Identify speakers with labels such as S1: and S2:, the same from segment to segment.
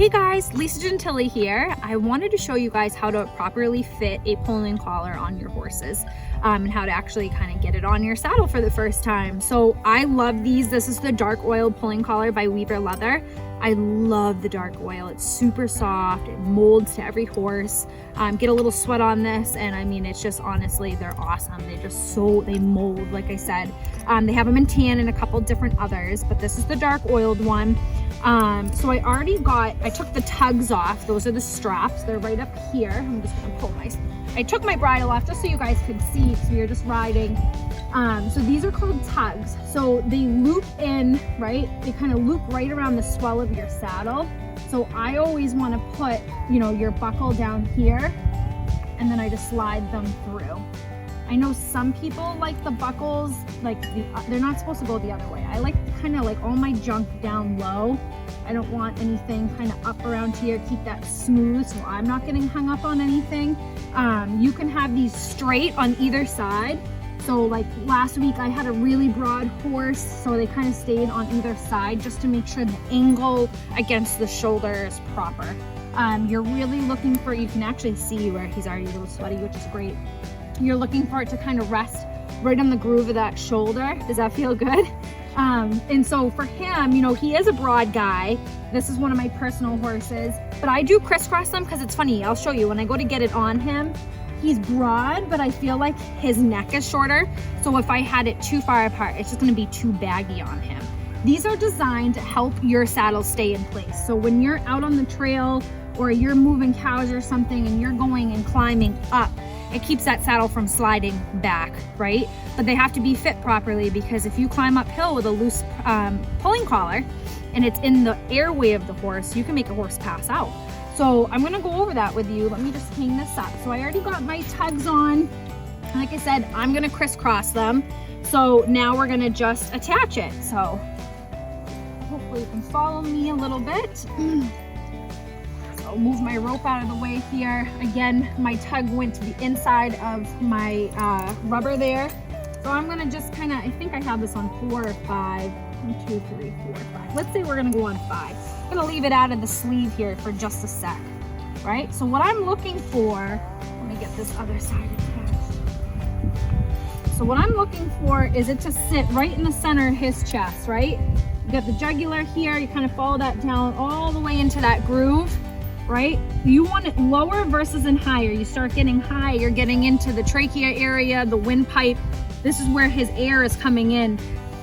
S1: Hey guys, Lisa Gentile here. I wanted to show you guys how to properly fit a pulling collar on your horses and how to actually kind of get it on your saddle for the first time. So I love these. This is the dark oil pulling collar by Weaver Leather. I love the dark oil. It's super soft. It molds to every horse. Get a little sweat on this, and I mean, it's just honestly, they're awesome. They mold, like I said. They have them in tan and a couple different others, but this is the dark oiled one. So I took the tugs off. Those are the straps. They're right up here. I'm just gonna I took my bridle off just so you guys could see, so you're just riding. So these are called tugs. So they loop in, right? They kind of loop right around the swell of your saddle. So I always want to put, your buckle down here, and then I just slide them through. I know some people like the buckles, they're not supposed to go the other way. I like kind of like all my junk down low. I don't want anything kind of up around here, keep that smooth so I'm not getting hung up on anything. You can have these straight on either side. So like last week I had a really broad horse, so they kind of stayed on either side just to make sure the angle against the shoulder is proper. You're really looking for, you can actually see where he's already a little sweaty, which is great. You're looking for it to kind of rest right on the groove of that shoulder. Does that feel good? And so for him, he is a broad guy. This is one of my personal horses, but I do crisscross them because it's funny. I'll show you when I go to get it on him. He's broad, but I feel like his neck is shorter. So if I had it too far apart, it's just gonna be too baggy on him. These are designed to help your saddle stay in place. So when you're out on the trail or you're moving cows or something and you're going and climbing up, it keeps that saddle from sliding back, right? But they have to be fit properly, because if you climb uphill with a loose pulling collar and it's in the airway of the horse, you can make a horse pass out. So I'm gonna go over that with you. Let me just hang this up. So I already got my tugs on. Like I said, I'm gonna crisscross them. So now we're gonna just attach it. So hopefully you can follow me a little bit. I'll move my rope out of the way here. Again, my tug went to the inside of my rubber there. So I'm gonna just kind of, I think I have this on 4 or 5. 1, 2, 3, 4, 5. Let's say we're gonna go on 5. I'm gonna leave it out of the sleeve here for just a sec, right? So what I'm looking for, let me get this other side attached. So what I'm looking for is it to sit right in the center of his chest, right? You got the jugular here, you kind of follow that down all the way into that groove, right? You want it lower versus in higher. You start getting high, you're getting into the trachea area, the windpipe. This is where his air is coming in.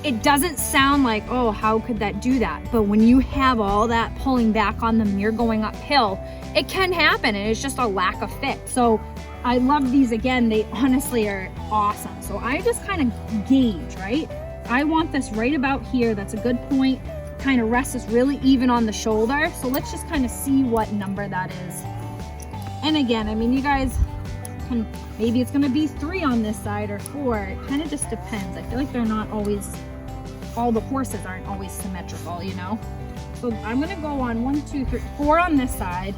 S1: It doesn't sound like, oh, how could that do that? But when you have all that pulling back on them and you're going uphill, it can happen, and it's just a lack of fit. So I love these. Again, they honestly are awesome. So I just kind of gauge, right? I want this right about here. That's a good point. Kind of rests this really even on the shoulder. So let's just kind of see what number that is. And again, I mean, you guys can, maybe it's gonna be 3 on this side or 4. It kind of just depends. I feel like they're not always, all the horses aren't always symmetrical, So I'm gonna go on 1, 2, 3, 4 on this side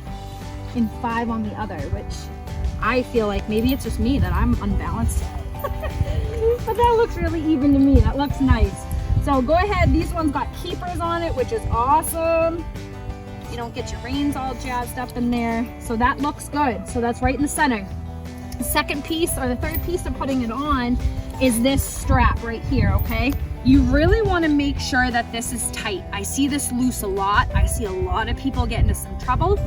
S1: and 5 on the other, which I feel like maybe it's just me that I'm unbalanced. But that looks really even to me. That looks nice. So go ahead, these ones got keepers on it, which is awesome. You don't get your reins all jazzed up in there. So that looks good. So that's right in the center. The second piece, or the third piece of putting it on, is this strap right here, okay? You really want to make sure that this is tight. I see this loose a lot. I see a lot of people get into some trouble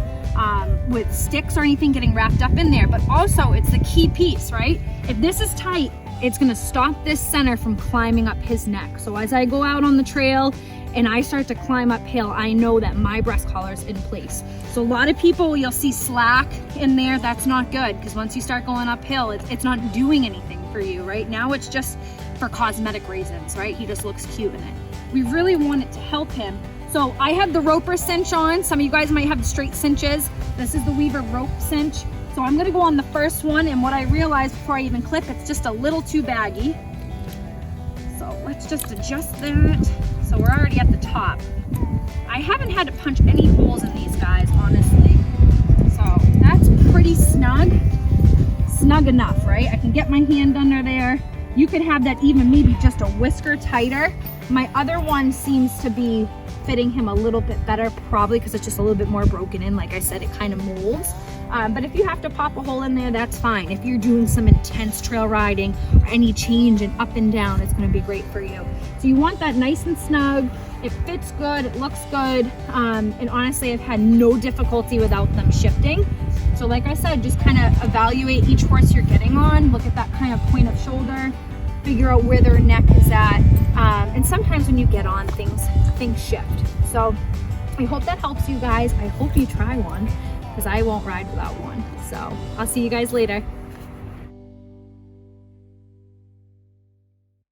S1: with sticks or anything getting wrapped up in there, but also it's the key piece, right? If this is tight, it's gonna stop this center from climbing up his neck. So as I go out on the trail and I start to climb uphill, I know that my breast collar is in place. So a lot of people, you'll see slack in there. That's not good, because once you start going uphill, it's not doing anything for you, right? Now it's just for cosmetic reasons, right? He just looks cute in it. We really want it to help him. So I have the roper cinch on. Some of you guys might have the straight cinches. This is the Weaver rope cinch. So I'm gonna go on the first one, and what I realized before I even clip, it's just a little too baggy. So let's just adjust that. So we're already at the top. I haven't had to punch any holes in these guys, honestly. So that's pretty snug. Snug enough, right? I can get my hand under there. You could have that even maybe just a whisker tighter. My other one seems to be fitting him a little bit better, probably because it's just a little bit more broken in. Like I said, it kind of molds. But if you have to pop a hole in there, that's fine. If you're doing some intense trail riding or any change and up and down, it's going to be great for you. So you want that nice and snug. It fits good, it looks good, and honestly, I've had no difficulty without them shifting. So like I said, just kind of evaluate each horse you're getting on, look at that kind of point of shoulder, figure out where their neck is at, and sometimes when you get on, things shift. So I hope that helps you guys. I hope you try one, because I won't ride without one. So I'll see you guys later.